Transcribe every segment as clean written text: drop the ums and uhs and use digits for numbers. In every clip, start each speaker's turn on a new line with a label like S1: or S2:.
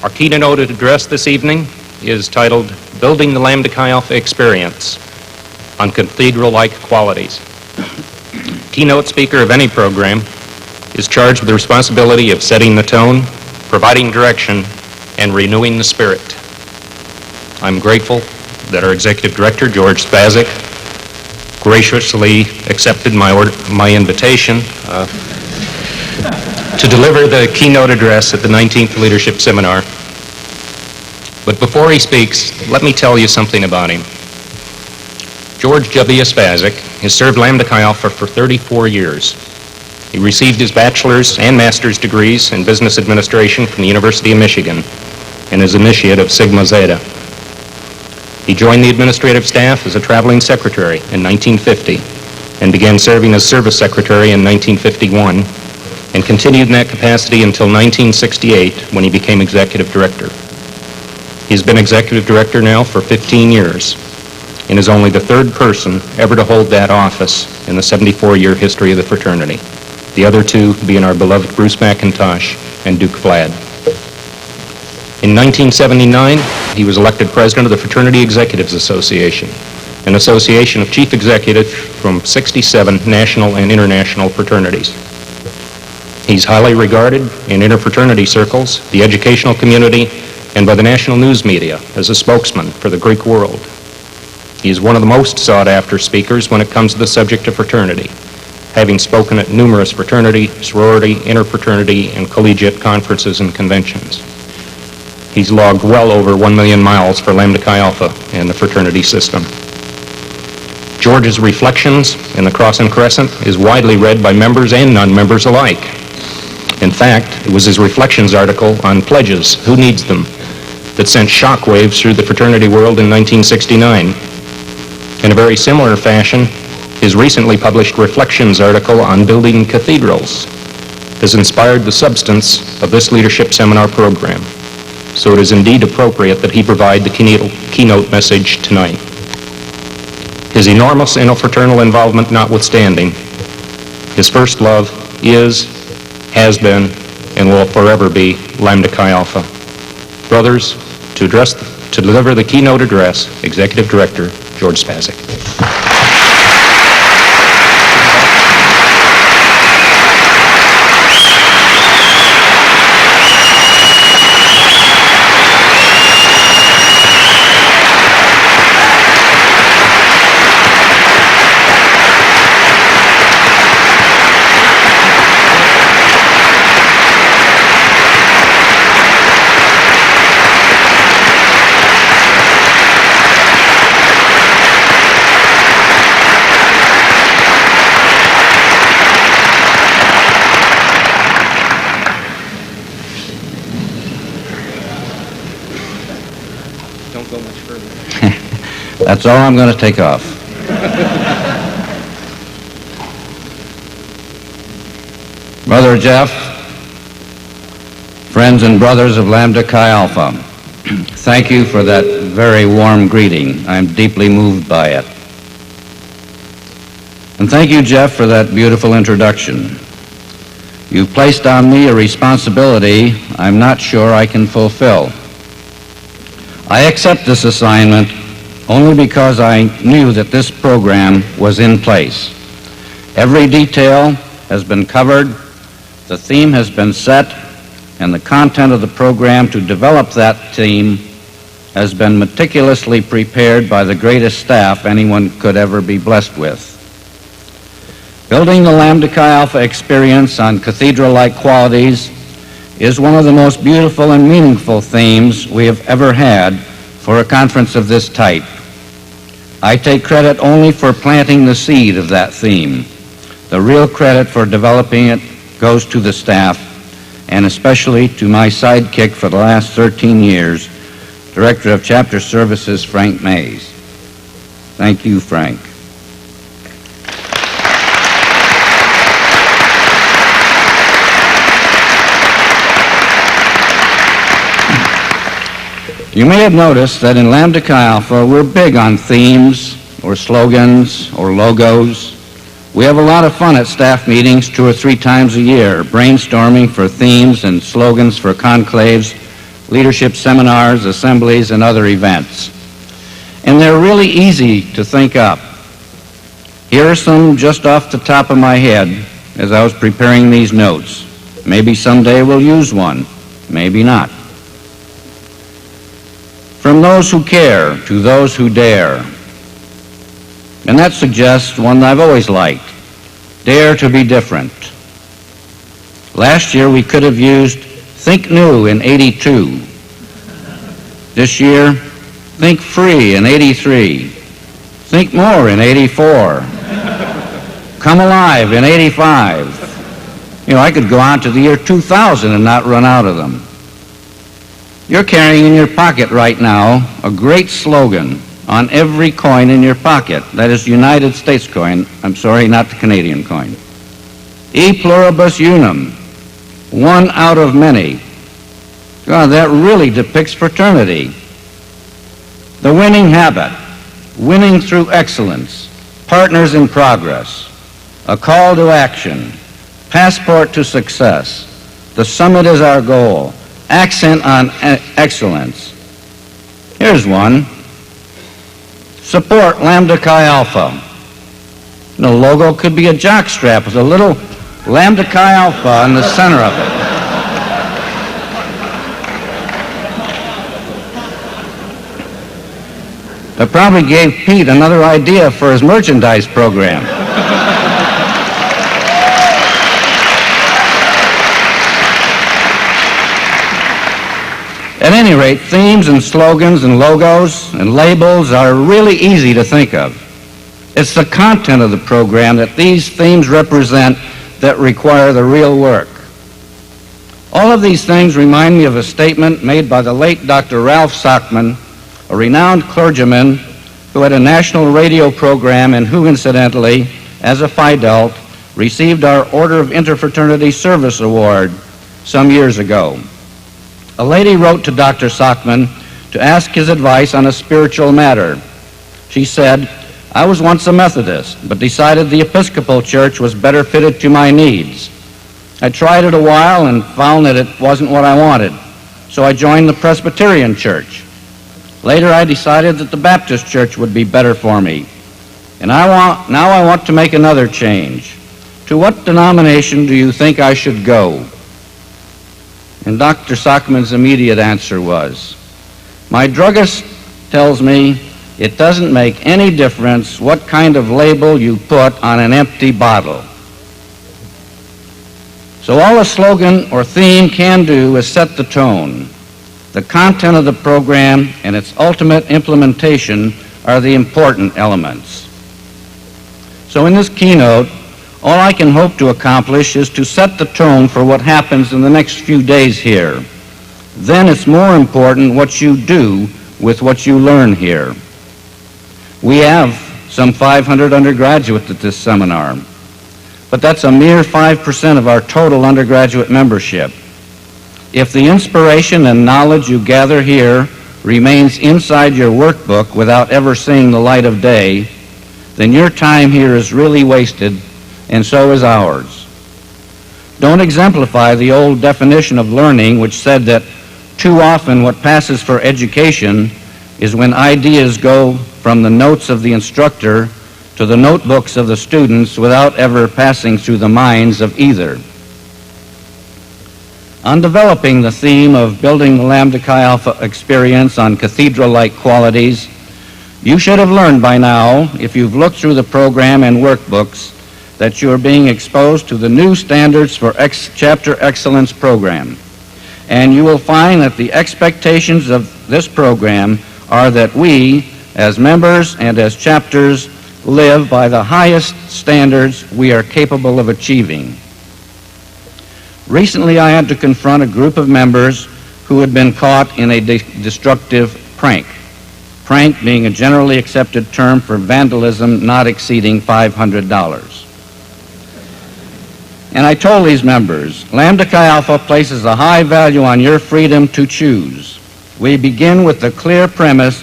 S1: Our keynote address this evening is titled Building the Lambda Chi Alpha Experience on Cathedral-Like Qualities. Keynote speaker of any program is charged with the responsibility of setting the tone, providing direction, and renewing the spirit. I'm grateful that our Executive Director, George Spasyk, graciously accepted my invitation to deliver the keynote address at the 19th Leadership Seminar. But before he speaks, let me tell you something about him. George W. Spasyk has served Lambda Chi Alpha for 34 years. He received his bachelor's and master's degrees in business administration from the University of Michigan and is initiate of Sigma Zeta. He joined the administrative staff as a traveling secretary in 1950 and began serving as service secretary in 1951 and continued in that capacity until 1968 when he became executive director. He's been executive director now for 15 years and is only the third person ever to hold that office in the 74-year history of the fraternity. The other two being our beloved Bruce McIntosh and Duke Flad. In 1979, he was elected president of the Fraternity Executives Association, an association of chief executives from 67 national and international fraternities. He's highly regarded in interfraternity circles, the educational community, and by the national news media as a spokesman for the Greek world. He is one of the most sought-after speakers when it comes to the subject of fraternity, having spoken at numerous fraternity, sorority, interfraternity, and collegiate conferences and conventions. He's logged well over 1 million miles for Lambda Chi Alpha and the fraternity system. George's Reflections in the Cross and Crescent is widely read by members and non-members alike. In fact, it was his Reflections article on pledges, who needs them, that sent shockwaves through the fraternity world in 1969. In a very similar fashion, his recently published Reflections article on building cathedrals has inspired the substance of this leadership seminar program. So it is indeed appropriate that he provide the keynote message tonight. His enormous interfraternal involvement notwithstanding, his first love is, has been, and will forever be Lambda Chi Alpha. Brothers, to deliver the keynote address, Executive Director George Spasyk. Don't go much further.
S2: That's all I'm going to take off. Brother Jeff, friends and brothers of Lambda Chi Alpha, thank you for that very warm greeting. I'm deeply moved by it. And thank you, Jeff, for that beautiful introduction. You've placed on me a responsibility I'm not sure I can fulfill. I accept this assignment only because I knew that this program was in place. Every detail has been covered, the theme has been set, and the content of the program to develop that theme has been meticulously prepared by the greatest staff anyone could ever be blessed with. Building the Lambda Chi Alpha experience on cathedral-like qualities is one of the most beautiful and meaningful themes we have ever had for a conference of this type. I take credit only for planting the seed of that theme. The real credit for developing it goes to the staff, and especially to my sidekick for the last 13 years, Director of Chapter Services, Frank Mays. Thank you, Frank. You may have noticed that in Lambda Chi Alpha, we're big on themes or slogans or logos. We have a lot of fun at staff meetings 2 or 3 times a year, brainstorming for themes and slogans for conclaves leadership seminars, assemblies, and other events. And they're really easy to think up. Here are some just off the top of my head as I was preparing these notes. Maybe someday we'll use one, maybe not. From those who care to those who dare. And that suggests one that I've always liked. Dare to be different. Last year we could have used think new in 82. This year, think free in 83. Think more in 84. Come alive in 85. You know, I could go on to the year 2000 and not run out of them. You're carrying in your pocket right now a great slogan on every coin in your pocket. That is United States coin. I'm sorry, not the Canadian coin. E pluribus unum. One out of many. God, that really depicts fraternity. The winning habit. Winning through excellence. Partners in progress. A call to action. Passport to success. The summit is our goal. Accent on excellence. Here's one. Support Lambda Chi Alpha. The logo could be a jockstrap with a little Lambda Chi Alpha in the center of it. That probably gave Pete another idea for his merchandise program. At any rate, themes and slogans and logos and labels are really easy to think of. It's the content of the program that these themes represent that require the real work. All of these things remind me of a statement made by the late Dr. Ralph Sockman, a renowned clergyman who had a national radio program and who, incidentally, as a Phi Delta, received our Order of Interfraternity Service Award some years ago. A lady wrote to Dr. Sockman to ask his advice on a spiritual matter. She said, "I was once a Methodist, but decided the Episcopal Church was better fitted to my needs. I tried it a while and found that it wasn't what I wanted, so I joined the Presbyterian Church. Later I decided that the Baptist Church would be better for me, and now I want to make another change. To what denomination do you think I should go?" And Dr. Sockman's immediate answer was, "My druggist tells me it doesn't make any difference what kind of label you put on an empty bottle." So all a slogan or theme can do is set the tone. The content of the program and its ultimate implementation are the important elements. So in this keynote, all I can hope to accomplish is to set the tone for what happens in the next few days here. Then it's more important what you do with what you learn here. We have some 500 undergraduates at this seminar, but that's a mere 5% of our total undergraduate membership. If the inspiration and knowledge you gather here remains inside your workbook without ever seeing the light of day, then your time here is really wasted, and so is ours. Don't exemplify the old definition of learning, which said that too often what passes for education is when ideas go from the notes of the instructor to the notebooks of the students without ever passing through the minds of either. On developing the theme of building the Lambda Chi Alpha experience on cathedral-like qualities, you should have learned by now, if you've looked through the program and workbooks, that you are being exposed to the new standards for chapter excellence program. And you will find that the expectations of this program are that we, as members and as chapters, live by the highest standards we are capable of achieving. Recently, I had to confront a group of members who had been caught in a destructive prank. Prank being a generally accepted term for vandalism not exceeding $500. And I told these members, Lambda Chi Alpha places a high value on your freedom to choose. We begin with the clear premise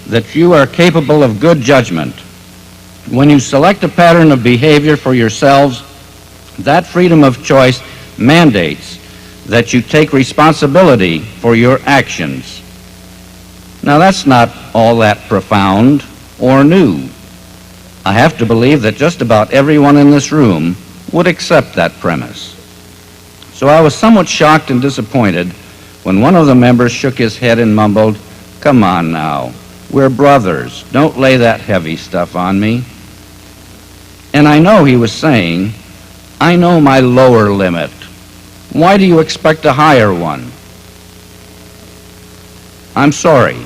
S2: that you are capable of good judgment. When you select a pattern of behavior for yourselves, that freedom of choice mandates that you take responsibility for your actions. Now, that's not all that profound or new. I have to believe that just about everyone in this room would accept that premise. So I was somewhat shocked and disappointed when one of the members shook his head and mumbled, "Come on now, we're brothers. Don't lay that heavy stuff on me." And I know he was saying, "I know my lower limit. Why do you expect a higher one?" I'm sorry,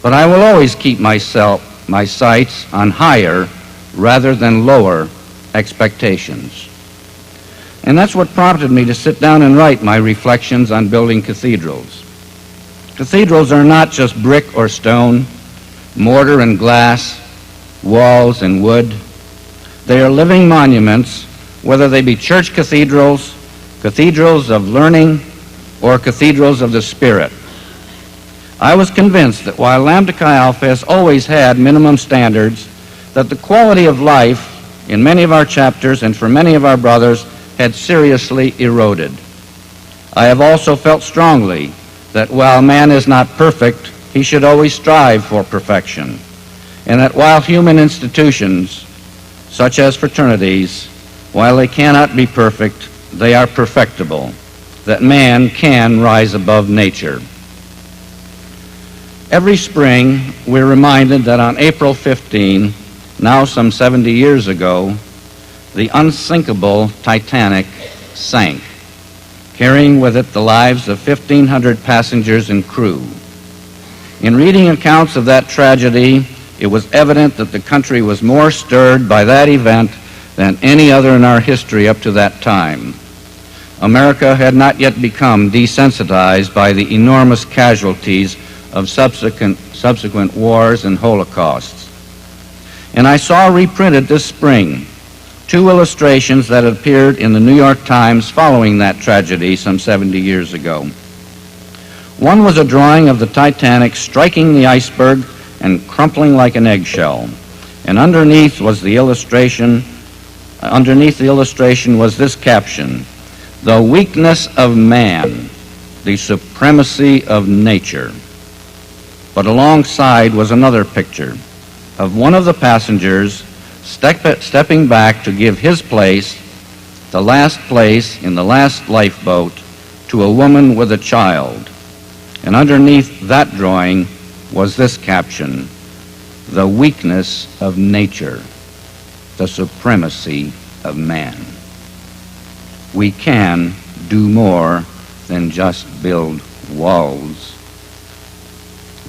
S2: but I will always keep my sights on higher rather than lower expectations. And that's what prompted me to sit down and write my reflections on building cathedrals. Cathedrals are not just brick or stone, mortar and glass, walls and wood. They are living monuments, whether they be church cathedrals, cathedrals of learning, or cathedrals of the spirit. I was convinced that while Lambda Chi Alpha has always had minimum standards, that the quality of life in many of our chapters and for many of our brothers had seriously eroded. I have also felt strongly that while man is not perfect, he should always strive for perfection, and that while human institutions, such as fraternities, while they cannot be perfect, they are perfectible, that man can rise above nature. Every spring, we're reminded that on April 15, now some 70 years ago, the unsinkable Titanic sank, carrying with it the lives of 1,500 passengers and crew. In reading accounts of that tragedy, it was evident that the country was more stirred by that event than any other in our history up to that time. America had not yet become desensitized by the enormous casualties of subsequent wars and holocausts. And I saw reprinted this spring 2 illustrations that appeared in the New York Times following that tragedy some 70 years ago. One was a drawing of the Titanic striking the iceberg and crumpling like an eggshell. And underneath the illustration was this caption: "The weakness of man, the supremacy of nature." But alongside was another picture of one of the passengers stepping back to give his place, the last place in the last lifeboat, to a woman with a child. And underneath that drawing was this caption: "The weakness of nature, the supremacy of man." We can do more than just build walls.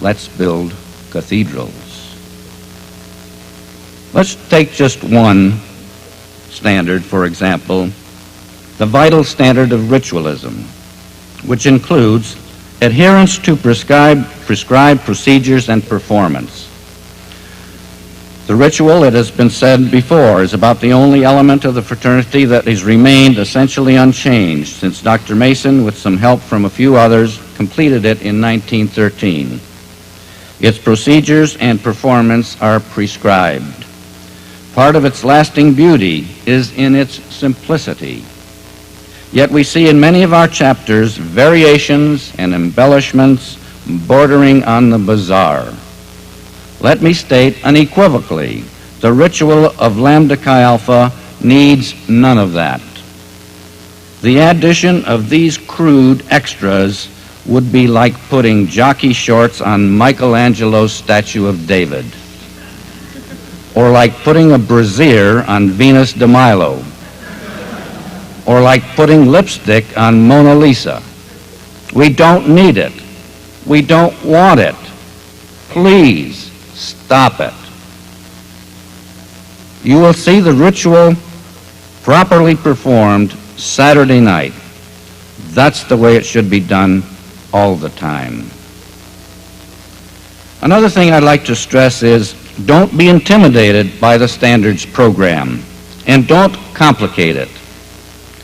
S2: Let's build cathedrals. Let's take just one standard, for example, the vital standard of ritualism, which includes adherence to prescribed procedures and performance. The ritual, it has been said before, is about the only element of the fraternity that has remained essentially unchanged since Dr. Mason, with some help from a few others, completed it in 1913. Its procedures and performance are prescribed. Part of its lasting beauty is in its simplicity. Yet we see in many of our chapters variations and embellishments bordering on the bizarre. Let me state unequivocally, the ritual of Lambda Chi Alpha needs none of that. The addition of these crude extras would be like putting jockey shorts on Michelangelo's statue of David, or like putting a brassiere on Venus de Milo, or like putting lipstick on Mona Lisa. We don't need it. We don't want it. Please stop it. You will see the ritual properly performed Saturday night. That's the way it should be done all the time. Another thing I'd like to stress is don't be intimidated by the standards program, and don't complicate it.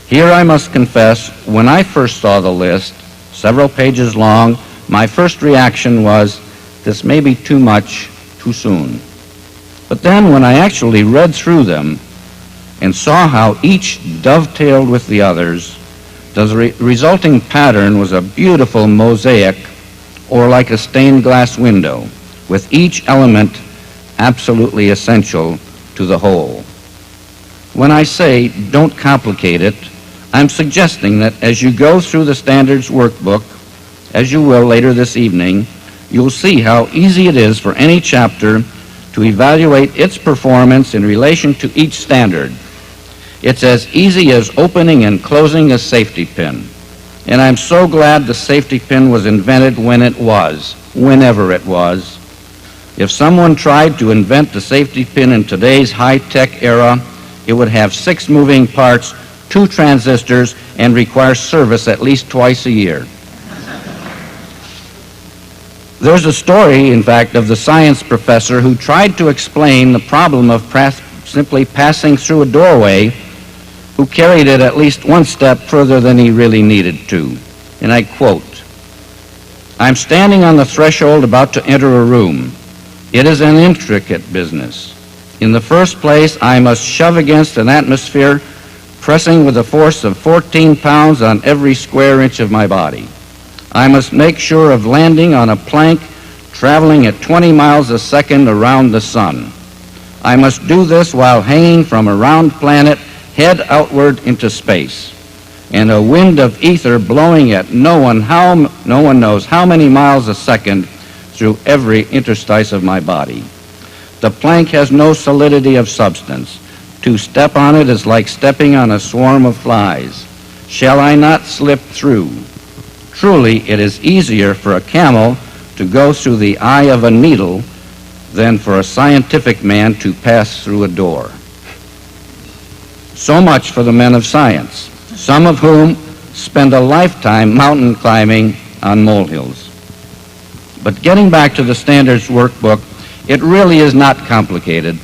S2: Here I must confess, when I first saw the list, several pages long, my first reaction was, this may be too much too soon. But then when I actually read through them and saw how each dovetailed with the others, The resulting pattern was a beautiful mosaic, or like a stained glass window, with each element absolutely essential to the whole. When I say don't complicate it, I'm suggesting that as you go through the standards workbook, as you will later this evening, you'll see how easy it is for any chapter to evaluate its performance in relation to each standard. It's as easy as opening and closing a safety pin. And I'm so glad the safety pin was invented when it was, whenever it was. If someone tried to invent the safety pin in today's high-tech era, it would have 6 moving parts, 2 transistors, and require service at least twice a year. There's a story, in fact, of the science professor who tried to explain the problem of simply passing through a doorway, who carried it at least one step further than he really needed to. And I quote, "I'm standing on the threshold about to enter a room. It is an intricate business. In the first place, I must shove against an atmosphere pressing with a force of 14 pounds on every square inch of my body. I must make sure of landing on a plank traveling at 20 miles a second around the sun. I must do this while hanging from a round planet head outward into space, and a wind of ether blowing at no one knows how many miles a second through every interstice of my body. The plank has no solidity of substance. To step on it is like stepping on a swarm of flies. Shall I not slip through? Truly, it is easier for a camel to go through the eye of a needle than for a scientific man to pass through a door." So much for the men of science, some of whom spend a lifetime mountain climbing on molehills. But getting back to the standards workbook, it really is not complicated.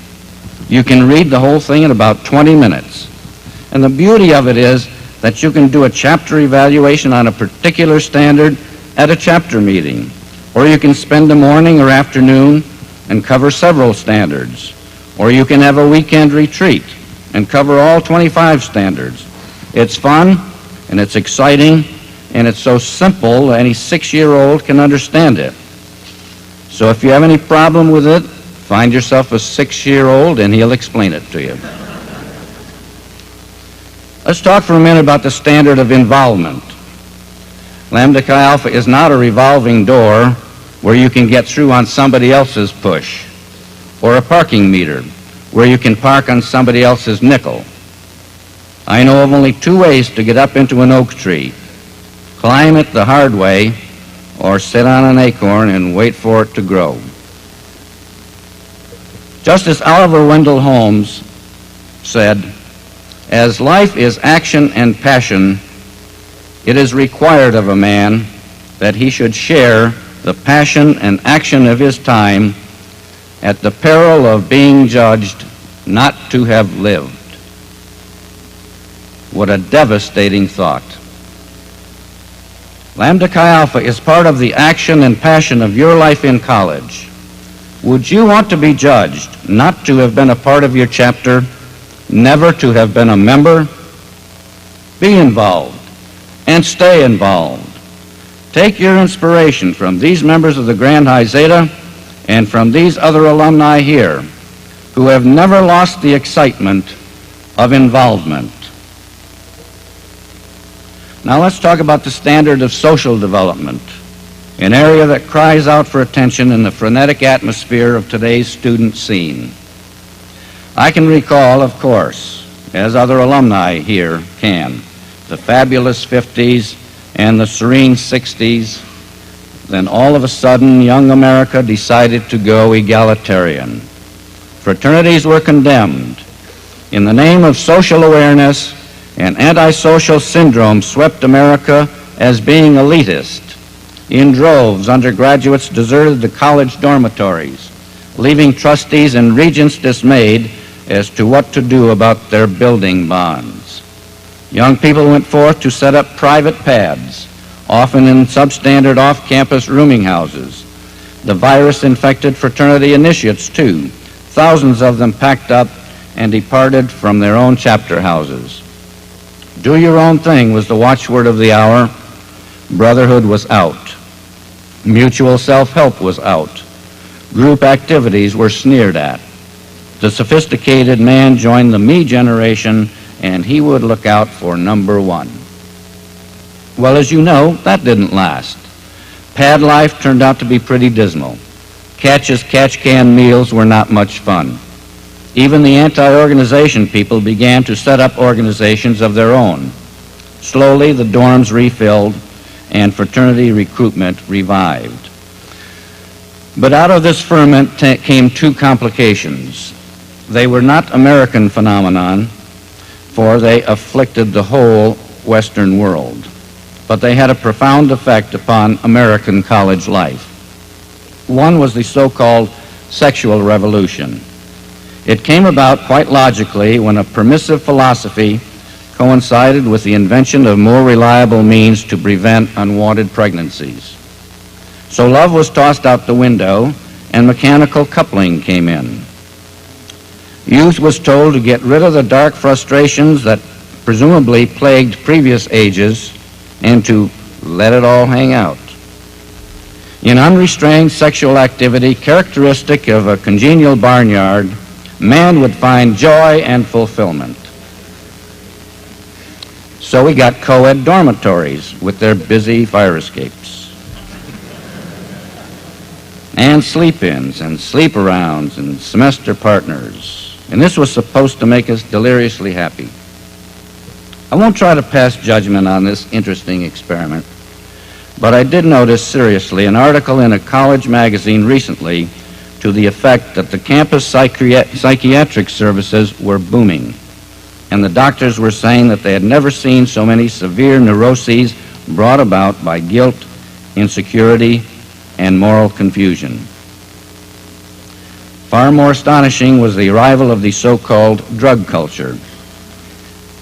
S2: You can read the whole thing in about 20 minutes. And the beauty of it is that you can do a chapter evaluation on a particular standard at a chapter meeting, or you can spend a morning or afternoon and cover several standards, or you can have a weekend retreat and cover all 25 standards. It's fun, and it's exciting, and it's so simple any 6-year-old can understand it. So if you have any problem with it, find yourself a 6-year-old and he'll explain it to you. Let's talk for a minute about the standard of involvement. Lambda Chi Alpha is not a revolving door where you can get through on somebody else's push, or a parking meter where you can park on somebody else's nickel. I know of only 2 ways to get up into an oak tree: climb it the hard way, or sit on an acorn and wait for it to grow. Justice Oliver Wendell Holmes said, "As life is action and passion, it is required of a man that he should share the passion and action of his time at the peril of being judged not to have lived." What a devastating thought. Lambda Chi Alpha is part of the action and passion of your life in college. Would you want to be judged not to have been a part of your chapter, never to have been a member? Be involved and stay involved. Take your inspiration from these members of the Grand High Zeta and from these other alumni here who have never lost the excitement of involvement. Now let's talk about the standard of social development, an area that cries out for attention in the frenetic atmosphere of today's student scene. I can recall, of course, as other alumni here can, the fabulous 50s and the serene 60s. Then all of a sudden, young America decided to go egalitarian. Fraternities were condemned. In the name of social awareness, an antisocial syndrome swept America as being elitist. In droves, undergraduates deserted the college dormitories, leaving trustees and regents dismayed as to what to do about their building bonds. Young people went forth to set up private pads, often in substandard off-campus rooming houses. The virus infected fraternity initiates, too. Thousands of them packed up and departed from their own chapter houses. Do your own thing was the watchword of the hour. Brotherhood was out. Mutual self-help was out. Group activities were sneered at. The sophisticated man joined the me generation, and he would look out for number one. Well, as you know, that didn't last. Pad life turned out to be pretty dismal. Catch-as-catch-can meals were not much fun. Even the anti-organization people began to set up organizations of their own. Slowly, the dorms refilled, and fraternity recruitment revived. But out of this ferment came two complications. They were not American phenomenon, for they afflicted the whole Western world, but they had a profound effect upon American college life. One was the so-called sexual revolution. It came about quite logically when a permissive philosophy coincided with the invention of more reliable means to prevent unwanted pregnancies. So love was tossed out the window, and mechanical coupling came in. Youth was told to get rid of the dark frustrations that presumably plagued previous ages and to let it all hang out. In unrestrained sexual activity characteristic of a congenial barnyard, man would find joy and fulfillment. So we got co-ed dormitories with their busy fire escapes, and sleep-ins and sleep-arounds and semester partners. And this was supposed to make us deliriously happy. I won't try to pass judgment on this interesting experiment, but I did notice seriously an article in a college magazine recently to the effect that the campus psychiatric services were booming, and the doctors were saying that they had never seen so many severe neuroses brought about by guilt, insecurity, and moral confusion. Far more astonishing was the arrival of the so-called drug culture.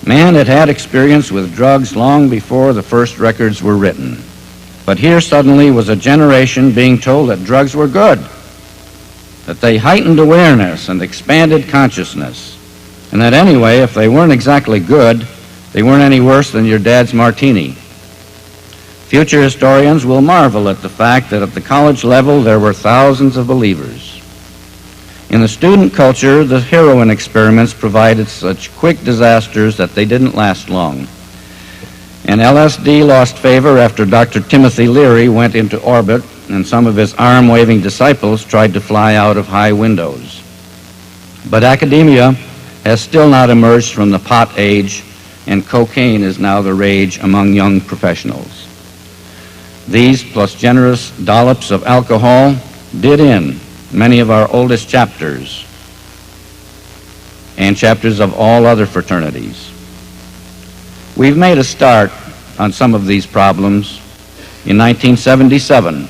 S2: Man had had experience with drugs long before the first records were written. But here suddenly was a generation being told that drugs were good, that they heightened awareness and expanded consciousness, and that anyway, if they weren't exactly good, they weren't any worse than your dad's martini. Future historians will marvel at the fact that at the college level there were thousands of believers. In the student culture, the heroin experiments provided such quick disasters that they didn't last long. And LSD lost favor after Dr. Timothy Leary went into orbit and some of his arm-waving disciples tried to fly out of high windows. But academia has still not emerged from the pot age, and cocaine is now the rage among young professionals. These, plus generous dollops of alcohol, did in many of our oldest chapters and chapters of all other fraternities. We've made a start on some of these problems in 1977,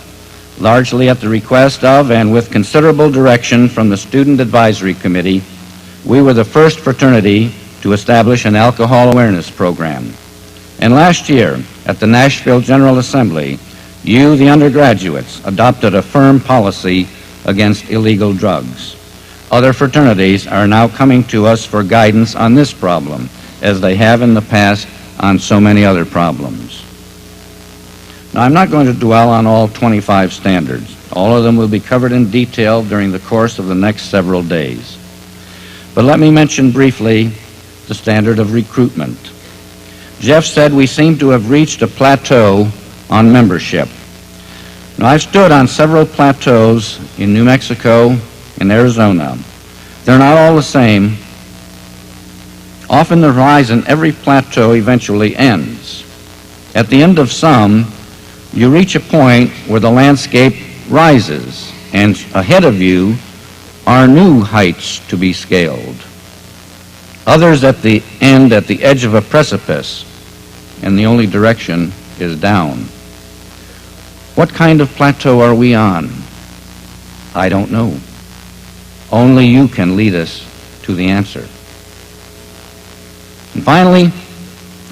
S2: largely at the request of and with considerable direction from the Student Advisory Committee. We were the first fraternity to establish an alcohol awareness program. And last year, at the Nashville General Assembly, you, the undergraduates, adopted a firm policy against illegal drugs. Other fraternities are now coming to us for guidance on this problem, as they have in the past on so many other problems. Now, I'm not going to dwell on all 25 standards. All of them will be covered in detail during the course of the next several days. But let me mention briefly the standard of recruitment. Jeff said we seem to have reached a plateau on membership. Now, I've stood on several plateaus in New Mexico and Arizona. They're not all the same. Often the rise in every plateau eventually ends. At the end of some, you reach a point where the landscape rises, and ahead of you are new heights to be scaled. Others at the end, at the edge of a precipice, and the only direction is down. What kind of plateau are we on? I don't know. Only you can lead us to the answer. And finally,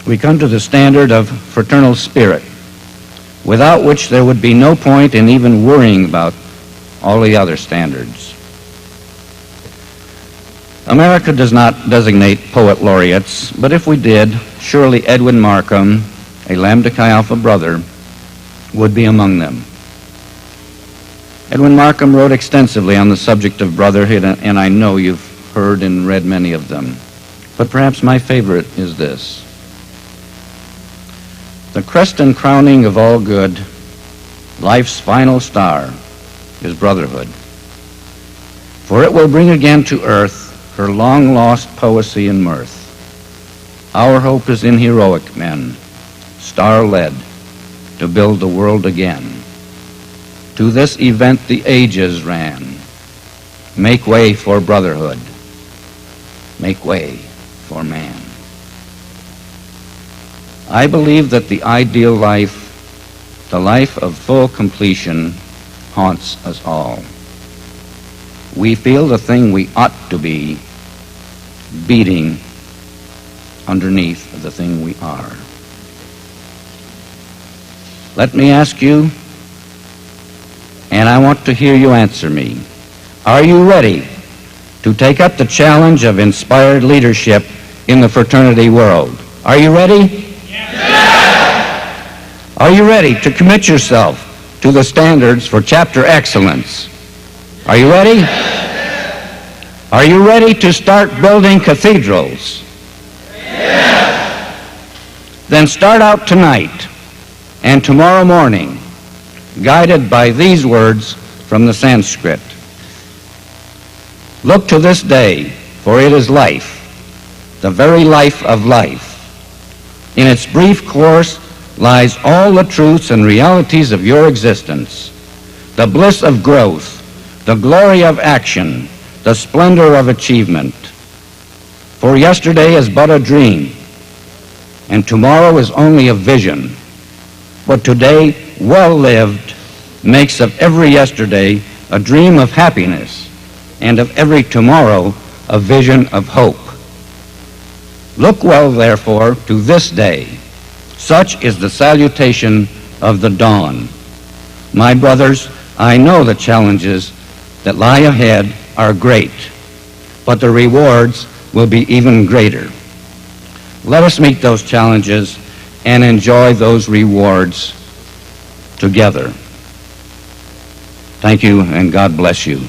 S2: we come to the standard of fraternal spirit, without which there would be no point in even worrying about all the other standards. America does not designate poet laureates, but if we did, surely Edwin Markham, a Lambda Chi Alpha brother, would be among them. Edwin Markham wrote extensively on the subject of brotherhood, and I know you've heard and read many of them. But perhaps my favorite is this. The crest and crowning of all good, life's final star, is brotherhood. For it will bring again to earth her long-lost poesy and mirth. Our hope is in heroic men, star-led, to build the world again. To this event the ages ran. Make way for brotherhood. Make way for man. I believe that the ideal life, the life of full completion, haunts us all. We feel the thing we ought to be beating underneath the thing we are. Let me ask you, and I want to hear you answer me. Are you ready to take up the challenge of inspired leadership in the fraternity world? Are you ready? Yes. Are you ready to commit yourself to the standards for chapter excellence? Are you ready? Yes. Are you ready to start building cathedrals? Yes. Then start out tonight and tomorrow morning, guided by these words from the Sanskrit. Look to this day, for it is life, the very life of life. In its brief course lies all the truths and realities of your existence, the bliss of growth, the glory of action, the splendor of achievement. For yesterday is but a dream, and tomorrow is only a vision. But today, well lived, makes of every yesterday a dream of happiness, and of every tomorrow a vision of hope. Look well, therefore, to this day. Such is the salutation of the dawn. My brothers, I know the challenges that lie ahead are great, but the rewards will be even greater. Let us meet those challenges and enjoy those rewards together. Thank you, and God bless you.